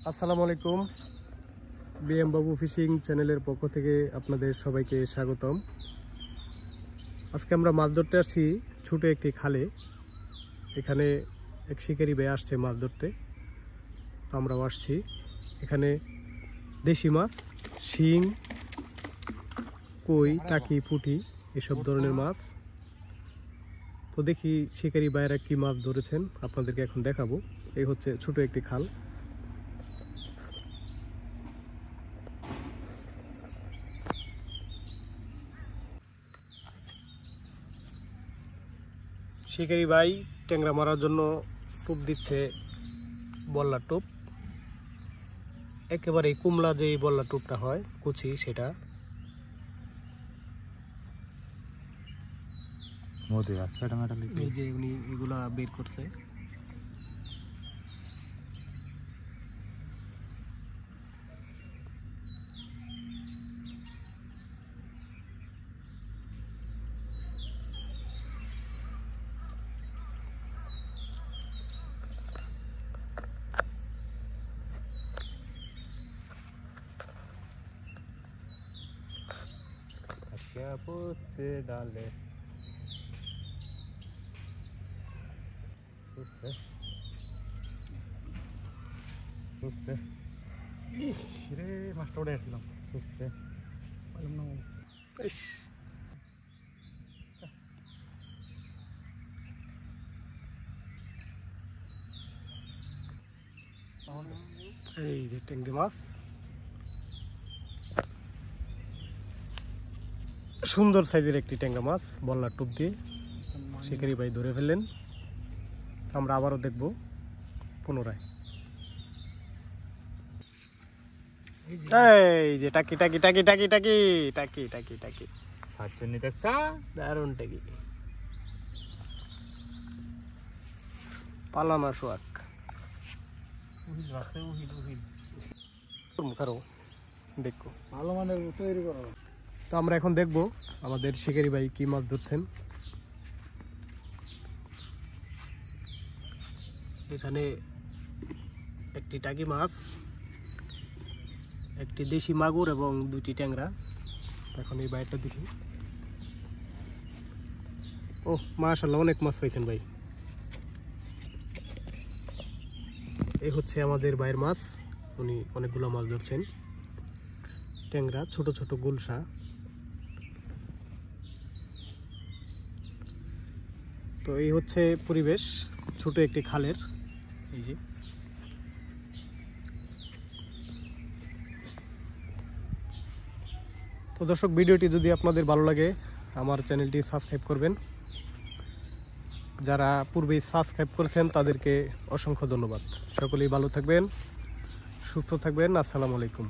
আসসালামু আলাইকুম। বিএম বাবু ফিশিং চ্যানেলের পক্ষ থেকে আপনাদের সবাইকে স্বাগতম। আজকে আমরা মাছ ধরতে আসছি ছোট একটি খালে। এখানে এক শিকারি ভাই আসছে মাছ ধরতে, তো আমরাও আসছি। এখানে দেশি মাছ, শিং, কই, টাকি, পুঁটি এসব ধরনের মাছ। তো দেখি শিকারি ভাইয়েরা কি মাছ ধরেছেন, আপনাদেরকে এখন দেখাবো। এই হচ্ছে ছোট একটি খাল। শিকারি ভাই ট্যাংরা মারার জন্য টোপ দিচ্ছে, বল্লার টোপ। একেবারে কুমলা যে বল্লার টোপটা হয় কুচি, সেটা। এই যে উনি এগুলা বের করছে। ডালে মাছটা উঠে আসছিলাম। এই যে ট্যাংরা মাছ, সুন্দর সাইজের একটি ট্যাংরা মাছ বল্লার টোপ দিয়ে শিকারি ভাই ধরে ফেললেন। আমরা আবারও দেখব পুনরায়। এই যে টাকি টাকি টাকি টাকি টাকি টাকি টাকি টাকি দারুন টাকি, পালানা সোয়াক। দেখো ভালো মানের তৈরি করো। তো আমরা এখন দেখব আমাদের শিকারি ভাই কি মাছ ধরছেন। এখানে একটি টাকি মাছ, একটি দেশি মাগুর এবং দুটি ট্যাংরা। এখন এই বাইরটা দেখি। ও মাশাআল্লাহ, অনেক মাছ পাইছেন ভাই। এই হচ্ছে আমাদের বাইরের মাছ, উনি অনেকগুলো মাছ ধরছেন। ট্যাংরা, ছোট ছোট গুলশা। তো এই হচ্ছে পরিবেশ ছোট একটি খালের। এই যে তো দর্শক, ভিডিওটি যদি আপনাদের ভালো লাগে আমার চ্যানেলটি সাবস্ক্রাইব করবেন। যারা পূর্বেই সাবস্ক্রাইব করেছেন তাদেরকে অসংখ্য ধন্যবাদ। সকলেই ভালো থাকবেন, সুস্থ থাকবেন। আসসালামু আলাইকুম।